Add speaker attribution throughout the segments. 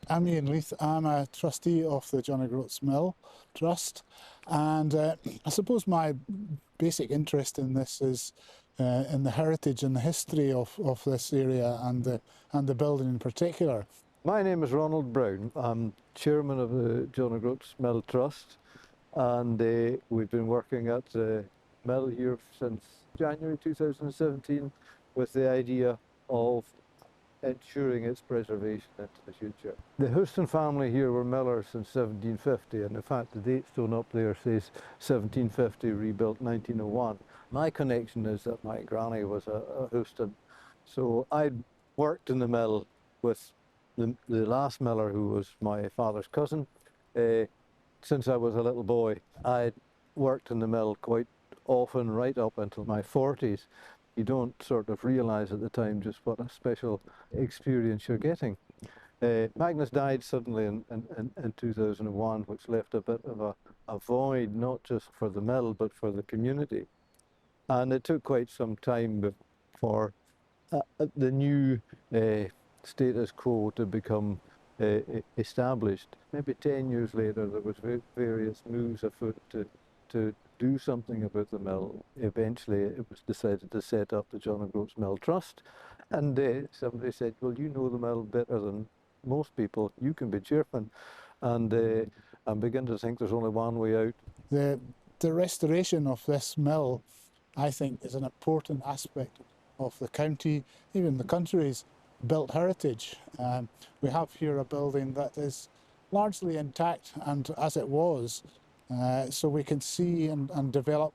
Speaker 1: I'm Ian Leith. I'm a trustee of the John O'Groats Mill Trust, and I suppose my basic interest in this is in the heritage and the history of this area and the building in particular.
Speaker 2: My name is Ronald Brown. I'm chairman of the John O'Groats Mill Trust, and we've been working at the mill here since January 2017 with the idea of ensuring its preservation into the future. The Houston family here were millers since 1750, and in fact the date stone up there says 1750, rebuilt 1901. My connection is that my granny was a Houston, so I'd worked in the mill with the last miller, who was my father's cousin, since I was a little boy. I'd worked in the mill quite often right up until my 40s. You don't sort of realise at the time just what a special experience you're getting. Magnus died suddenly in 2001, which left a bit of a void, not just for the mill, but for the community. And it took quite some time for the new status quo to become established. Maybe 10 years later, there was various moves afoot to do something about the mill. Eventually, it was decided to set up the John O'Groats Mill Trust, and somebody said, well, you know the mill better than most people, you can be chairman. And I'm beginning to think there's only one way out.
Speaker 1: The restoration of this mill, I think, is an important aspect of the county, even the country's built heritage. We have here a building that is largely intact and as it was, so we can see and develop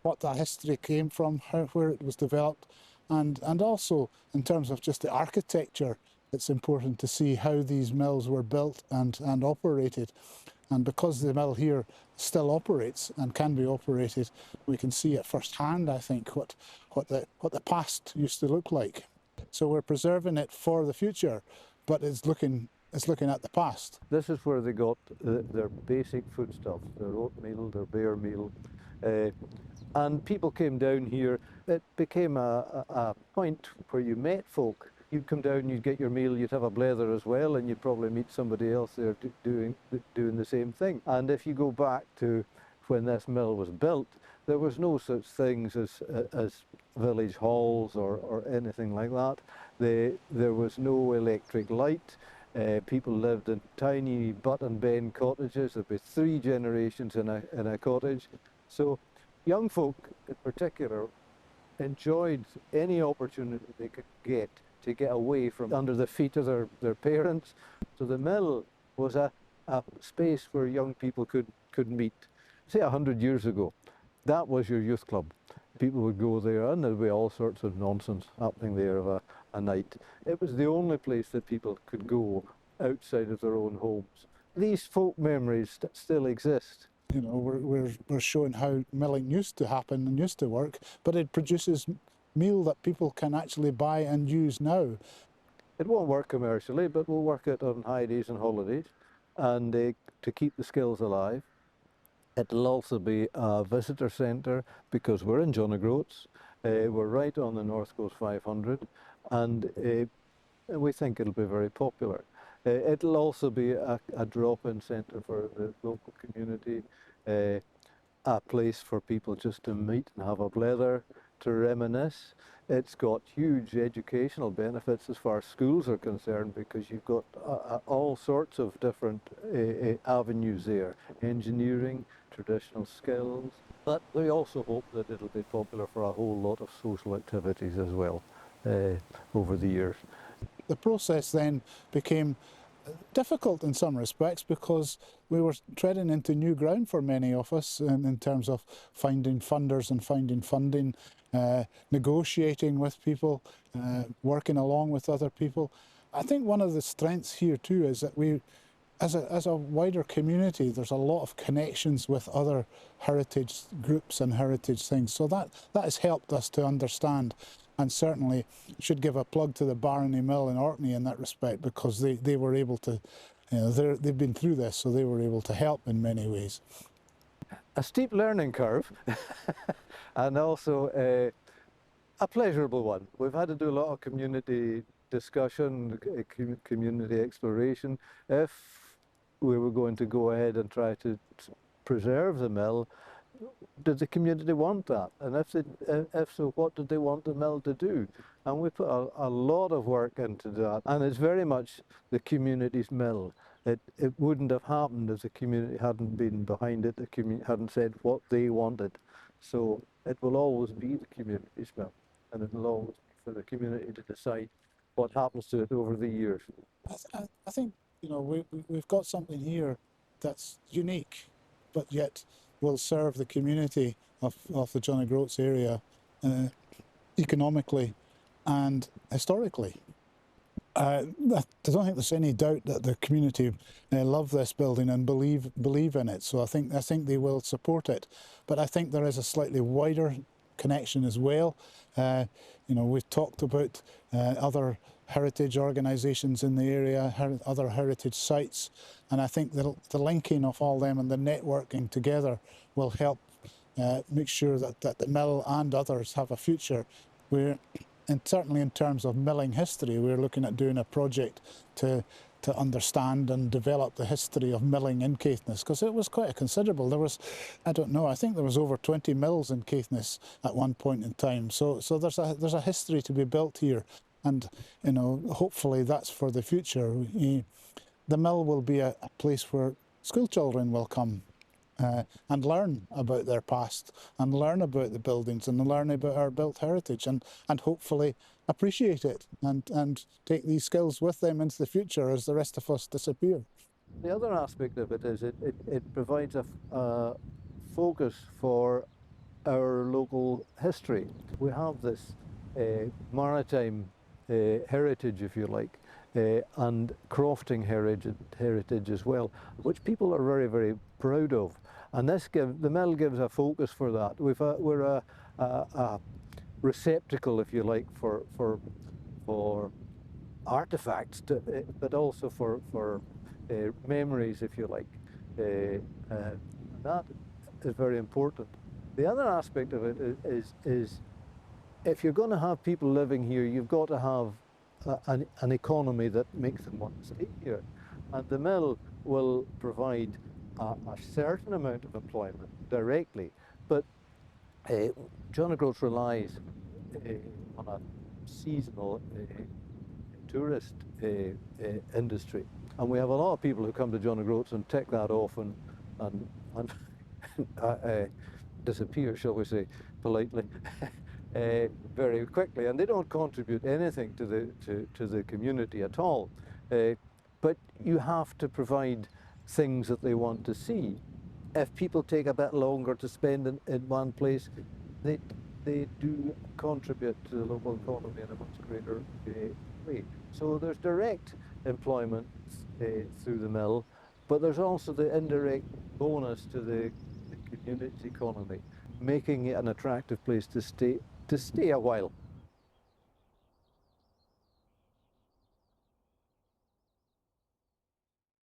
Speaker 1: what that history came from, where it was developed, and also in terms of just the architecture, it's important to see how these mills were built and operated. And because the mill here still operates and can be operated, we can see at first hand, I think, what the past used to look like. So we're preserving it for the future, but it's looking at the past.
Speaker 2: This is where they got their basic foodstuffs, their oatmeal, their bear meal. And people came down here. It became a point where you met folk. You'd come down, you'd get your meal, you'd have a blether as well, and you'd probably meet somebody else there doing the same thing. And if you go back to when this mill was built, there was no such things as village halls or anything like that. There was no electric light. People lived in tiny button bend cottages. There'd be 3 generations in a cottage. So young folk in particular enjoyed any opportunity they could get to get away from under the feet of their parents. So the mill was a space where young people could meet. Say 100 years ago, that was your youth club. People would go there and there'd be all sorts of nonsense happening there of a night. It was the only place that people could go outside of their own homes. These folk memories still exist.
Speaker 1: You know, we're showing how milling used to happen and used to work, but it produces meal that people can actually buy and use now.
Speaker 2: It won't work commercially, but we'll work it on high days and holidays, and to keep the skills alive. It'll also be a visitor centre because we're in John O'Groats. We're right on the North Coast 500, and we think it'll be very popular. It'll also be a drop-in centre for the local community, a place for people just to meet and have a blether, to reminisce. It's got huge educational benefits as far as schools are concerned because you've got all sorts of different avenues there. Engineering, traditional skills, but we also hope that it'll be popular for a whole lot of social activities as well over the years.
Speaker 1: The process then became difficult in some respects because we were treading into new ground for many of us in terms of finding funders and finding funding, negotiating with people, working along with other people. I think one of the strengths here too is that we, as a wider community, there's a lot of connections with other heritage groups and heritage things. So that has helped us to understand, and certainly should give a plug to the Barony Mill in Orkney in that respect, because they were able to, you know, they've been through this, so they were able to help in many ways.
Speaker 2: A steep learning curve and also a pleasurable one. We've had to do a lot of community discussion, community exploration. If we were going to go ahead and try to preserve the mill, did the community want that? And if so, what did they want the mill to do? And we put a lot of work into that. And it's very much the community's mill. It wouldn't have happened if the community hadn't been behind it, the community hadn't said what they wanted. So it will always be the community's mill. And it will always be for the community to decide what happens to it over the years.
Speaker 1: I think, you know, we've got something here that's unique, but yet will serve the community of the John O'Groats area economically and historically. I don't think there's any doubt that the community love this building and believe in it. So I think they will support it. But I think there is a slightly wider connection as well. You know, we've talked about other heritage organisations in the area, other heritage sites, and I think the linking of all them and the networking together will help make sure that the mill and others have a future. And certainly in terms of milling history, we're looking at doing a project to understand and develop the history of milling in Caithness, because it was quite a considerable. There was, I don't know, I think there was over 20 mills in Caithness at one point in time. So there's a history to be built here, and you know, hopefully that's for the future. The mill will be a place where school children will come and learn about their past, and learn about the buildings, and learn about our built heritage, and hopefully appreciate it, and take these skills with them into the future as the rest of us disappear.
Speaker 2: The other aspect of it is it provides a focus for our local history. We have this maritime heritage, if you like, and crofting heritage as well, which people are very, very proud of. And the mill gives a focus for that. We're a receptacle, if you like, for artifacts, but also for memories, if you like. That is very important. The other aspect of it is if you're going to have people living here, you've got to have an economy that makes them want to stay here. And the mill will provide a certain amount of employment directly, but John O'Groats relies on a seasonal tourist industry, and we have a lot of people who come to John O'Groats and take that off and disappear, shall we say, politely, very quickly, and they don't contribute anything to the community at all. But you have to provide things that they want to see. If people take a bit longer to spend in one place, they do contribute to the local economy in a much greater way. So there's direct employment through the mill, but there's also the indirect bonus to the community economy, making it an attractive place to stay a while.